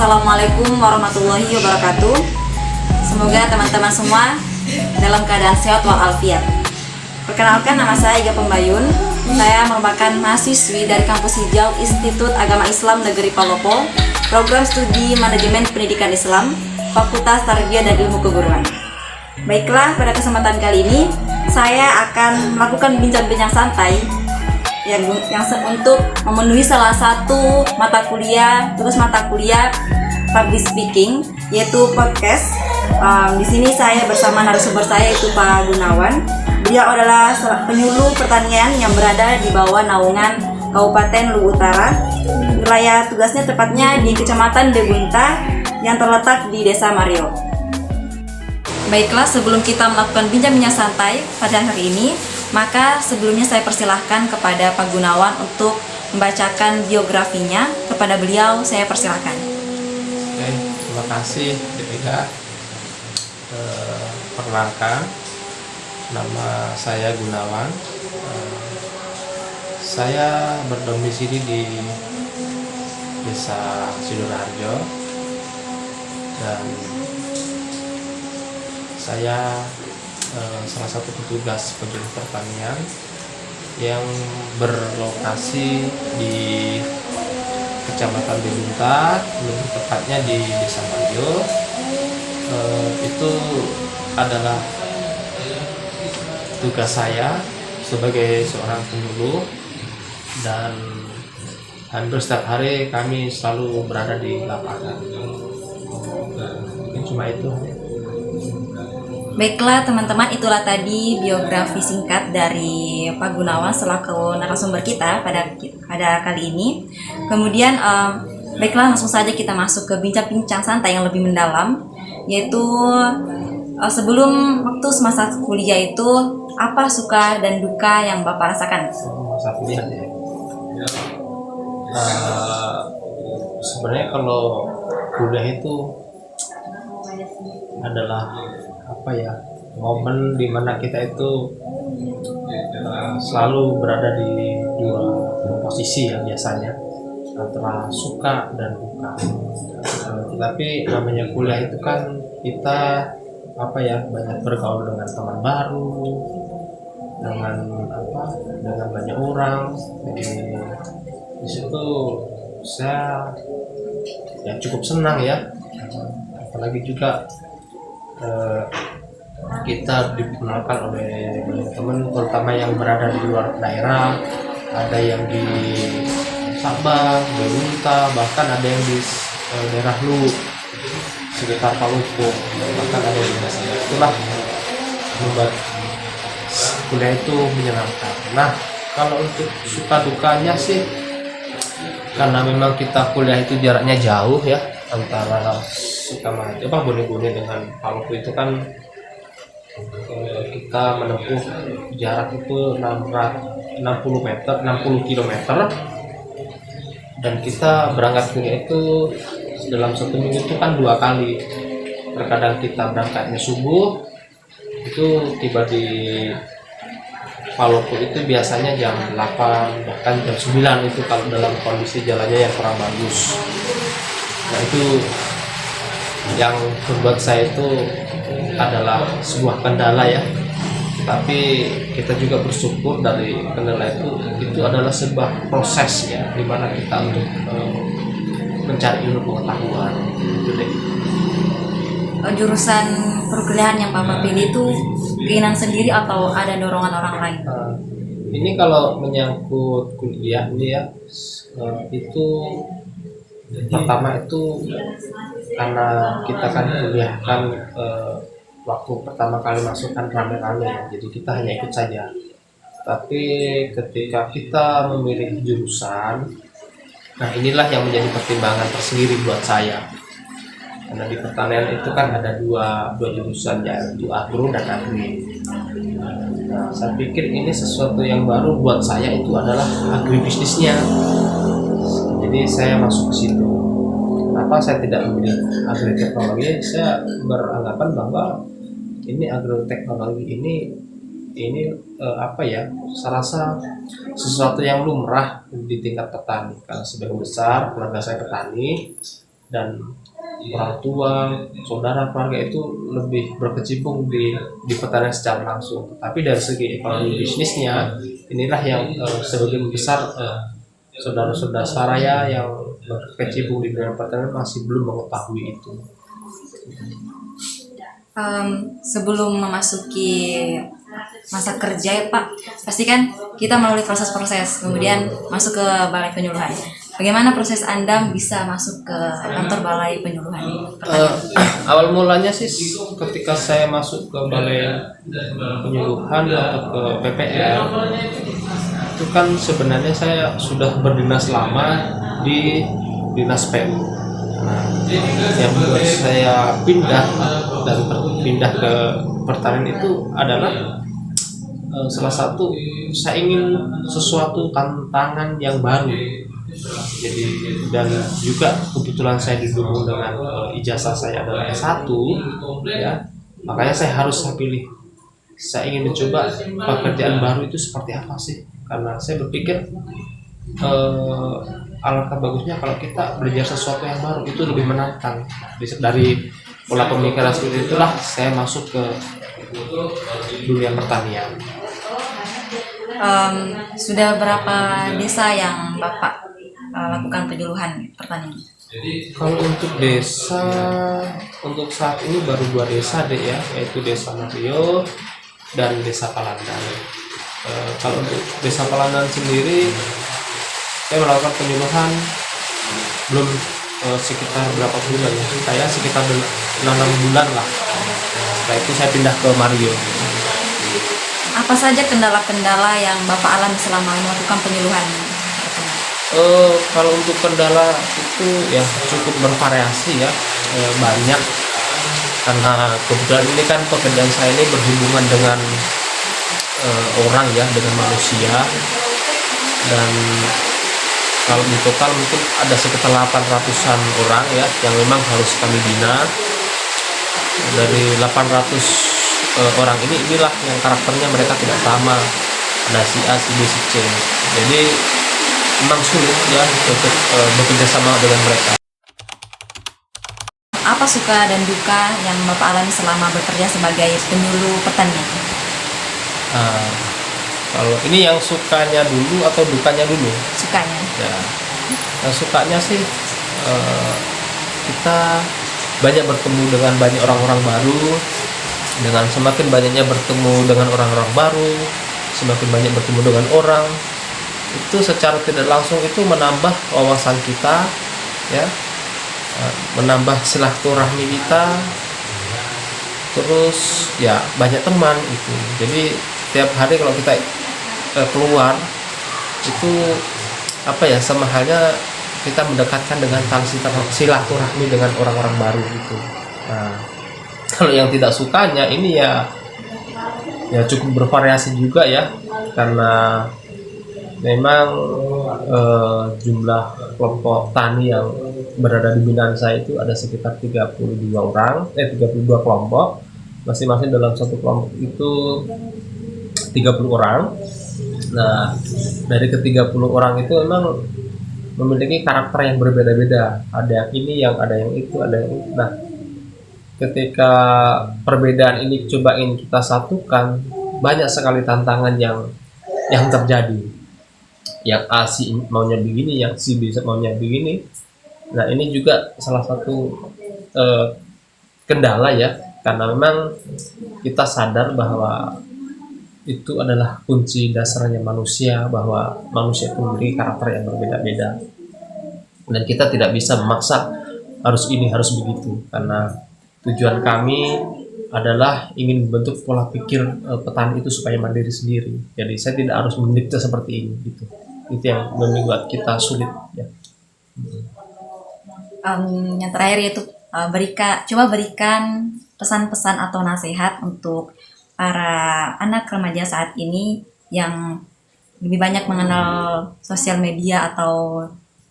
Assalamualaikum warahmatullahi wabarakatuh. Semoga teman-teman semua dalam keadaan sehat walafiat. Perkenalkan, nama saya Iga Pembayun. Saya merupakan mahasiswi dari Kampus Hijau Institut Agama Islam Negeri Palopo, Program Studi Manajemen Pendidikan Islam, Fakultas Tarbiyah dan Ilmu Keguruan. Baiklah, pada kesempatan kali ini saya akan melakukan bincang-bincang santai yang untuk memenuhi salah satu mata kuliah public speaking, yaitu podcast. Di sini saya bersama narasumber saya, yaitu Pak Gunawan. Beliau adalah penyuluh pertanian yang berada di bawah naungan Kabupaten Luwu Utara. Wilayah tugasnya tepatnya di Kecamatan Degunta yang terletak di Desa Mario. Baiklah, sebelum kita melakukan bincang-bincang santai pada hari ini, maka sebelumnya saya persilahkan kepada Pak Gunawan untuk membacakan biografinya. Kepada beliau saya persilahkan. Oke, terima kasih Devika. Perkenalkan, nama saya Gunawan. Saya berdomisili di Desa Sidoarjo dan saya salah satu petugas penyuluh pertanian yang berlokasi di Kecamatan Degunta, lebih tepatnya di Desa Mario. Itu adalah tugas saya sebagai seorang penyuluh, dan hampir setiap hari kami selalu berada di lapangan. Mungkin cuma itu. Baiklah teman-teman, itulah tadi biografi singkat dari Pak Gunawan selaku narasumber kita pada kali ini. Kemudian baiklah, langsung saja kita masuk ke bincang-bincang santai yang lebih mendalam, yaitu sebelum waktu semasa kuliah itu apa suka dan duka yang Bapak rasakan? Masa kuliah ya. Sebenarnya kalau kuliah itu adalah momen dimana kita itu selalu berada di dua posisi ya, biasanya antara suka dan duka. Tetapi namanya kuliah itu kan kita banyak bergaul dengan teman baru, dengan banyak orang. Jadi di situ saya cukup senang ya, apalagi juga kita dikenalkan oleh banyak teman, terutama yang berada di luar daerah. Ada yang di Sabang, Degunta, bahkan ada yang di daerah Luwu sekitar Palopo, bahkan ada yang di desa. Itulah membuat kuliah itu menyenangkan. Nah, kalau untuk suka dukanya sih, karena memang kita kuliah itu jaraknya jauh ya, antara Bone dengan Palopo itu kan kita menempuh jarak itu 60 km, dan kita berangkat kuliah itu dalam satu minggu itu kan 2 kali. Terkadang kita berangkatnya subuh, itu tiba di Palopo itu biasanya jam 8 bahkan jam 9 itu kalau dalam kondisi jalannya yang kurang bagus. Nah, itu yang membuat saya itu adalah sebuah kendala ya, tapi kita juga bersyukur dari kendala itu adalah sebuah proses ya, dimana kita untuk mencari ilmu pengetahuan gitu deh. Jurusan perkuliahan yang Bapak pilih itu keinginan sendiri atau ada dorongan orang lain? Ini kalau menyangkut kuliah ini ya, itu pertama itu karena kita kan kuliah kan waktu pertama kali masuk kan rame-rame ya, jadi kita hanya ikut saja. Tapi ketika kita memilih jurusan, nah inilah yang menjadi pertimbangan tersendiri buat saya. Karena di pertanian itu kan ada dua jurusan, yaitu agro dan agri. Nah, saya pikir ini sesuatu yang baru buat saya, itu adalah agribisnisnya. Jadi saya masuk ke situ. Kenapa saya tidak memilih agroteknologi? Saya beranggapan bahwa ini agroteknologi ini saya rasa sesuatu yang lumrah di tingkat petani, karena sebagian besar keluarga saya petani, dan orang tua, saudara, keluarga itu lebih berkecimpung di pertanian secara langsung. Tapi dari segi ekonomi bisnisnya, inilah yang sebagian besar saudara-saudara saya yang berkecimpung di dunia pertanian masih belum mengetahui itu. Sebelum memasuki masa kerja ya Pak, pasti kan kita melalui proses-proses, kemudian masuk ke balai penyuluhan. Bagaimana proses Anda bisa masuk ke kantor balai penyuluhan? Awal mulanya sih ketika saya masuk ke balai penyuluhan atau ke PPL, itu kan sebenarnya saya sudah berdinas lama di dinas PU. Nah, yang membuat saya pindah ke pertanian itu adalah salah satu saya ingin sesuatu tantangan yang baru. Jadi dan juga kebetulan saya didukung dengan ijazah saya adalah S1 ya, makanya saya pilih. Saya ingin mencoba pekerjaan baru itu seperti apa sih, karena saya berpikir alangkah bagusnya kalau kita belajar sesuatu yang baru, itu lebih menantang. Dari pola pemikiran seperti itulah saya masuk ke dunia pertanian. Sudah berapa desa yang Bapak lakukan penyuluhan pertanian? Kalau untuk desa, untuk saat ini baru 2 desa deh ya, yaitu Desa Mario dan Desa Palandan. Kalau untuk Desa Palandan sendiri, saya melakukan penyuluhan belum sekitar berapa bulan ya, kayak sekitar 6 bulan lah. Setelah itu saya pindah ke Mario. Apa saja kendala-kendala yang Bapak alami selama melakukan penyuluhan? Kalau untuk kendala itu ya cukup bervariasi ya, banyak, karena kebetulan ini kan pekerjaan saya ini berhubungan dengan orang ya, dengan manusia, dan kalau di total mungkin ada sekitar 800-an orang ya yang memang harus kami bina. Dari 800 orang inilah yang karakternya mereka tidak sama, ada si A, si B, si C. Jadi memang sulit ya untuk bekerja sama dengan mereka. Apa suka dan duka yang Bapak alami selama bekerja sebagai penyuluh pertanian? Kalau ini yang sukanya dulu atau dukanya dulu? Sukanya. Ya, yang sukanya sih kita banyak bertemu dengan banyak orang-orang baru. Dengan semakin banyaknya bertemu dengan orang-orang baru, semakin banyak bertemu dengan orang, itu secara tidak langsung itu menambah wawasan kita ya, menambah silaturahmi kita, terus ya banyak teman itu. Jadi tiap hari kalau kita keluar itu apa ya, sama halnya kita mendekatkan dengan tali silaturahmi dengan orang-orang baru gitu. Nah, kalau yang tidak sukanya ini ya cukup bervariasi juga ya, karena memang jumlah kelompok tani yang berada di binaan saya itu ada sekitar 32 kelompok, masing-masing dalam satu kelompok itu 30 orang. Nah, dari ke-30 orang itu memang memiliki karakter yang berbeda-beda, ada yang ini, ada yang itu, ada yang itu. Nah, ketika perbedaan ini coba ingin kita satukan, banyak sekali tantangan yang terjadi. Yang A si maunya begini, yang si B maunya begini. Nah, ini juga salah satu kendala ya, karena memang kita sadar bahwa itu adalah kunci dasarnya manusia, bahwa manusia itu memiliki karakter yang berbeda-beda, dan kita tidak bisa memaksa harus ini harus begitu, karena tujuan kami adalah ingin membentuk pola pikir petani itu supaya mandiri sendiri. Jadi saya tidak harus mendikte seperti ini gitu. Itu yang membuat kita sulit ya. Yang terakhir yaitu coba berikan pesan-pesan atau nasihat untuk para anak remaja saat ini yang lebih banyak mengenal sosial media atau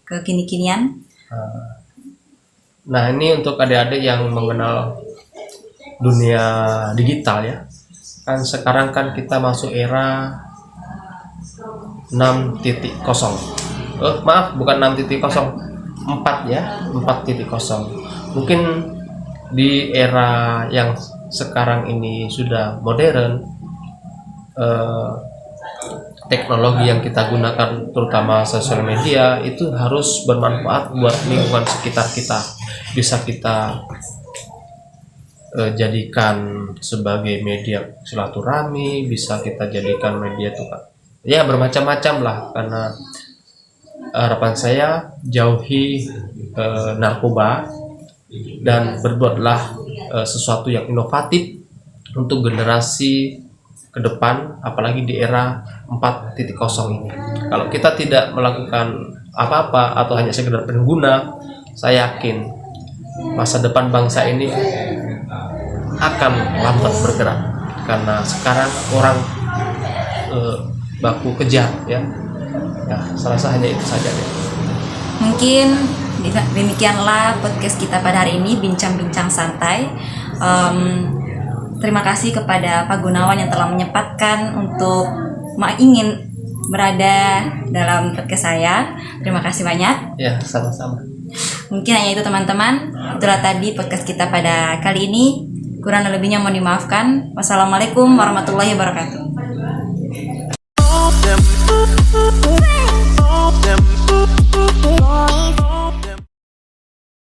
kekini-kinian. Nah, ini untuk adik-adik yang mengenal dunia digital ya. Kan sekarang kan kita masuk era 6.0. Maaf, bukan 6.0. 4.0. Mungkin di era yang sekarang ini sudah modern, teknologi yang kita gunakan terutama sosial media itu harus bermanfaat buat lingkungan sekitar kita. Bisa kita jadikan sebagai media silaturahmi, bisa kita jadikan media tuh ya bermacam-macam lah, karena harapan saya jauhi narkoba dan berbuatlah sesuatu yang inovatif untuk generasi ke depan, apalagi di era 4.0 ini. Kalau kita tidak melakukan apa-apa atau hanya sekedar pengguna, saya yakin masa depan bangsa ini akan lambat bergerak, karena sekarang orang baku kejar ya. Saya rasa hanya itu saja deh. Mungkin demikianlah podcast kita pada hari ini, bincang-bincang santai. Terima kasih kepada Pak Gunawan yang telah menyempatkan untuk ingin berada dalam podcast saya. Terima kasih banyak. Ya, sama-sama. Mungkin hanya itu teman-teman. Itulah tadi podcast kita pada kali ini. Kurang lebihnya mohon dimaafkan. Wassalamualaikum warahmatullahi wabarakatuh.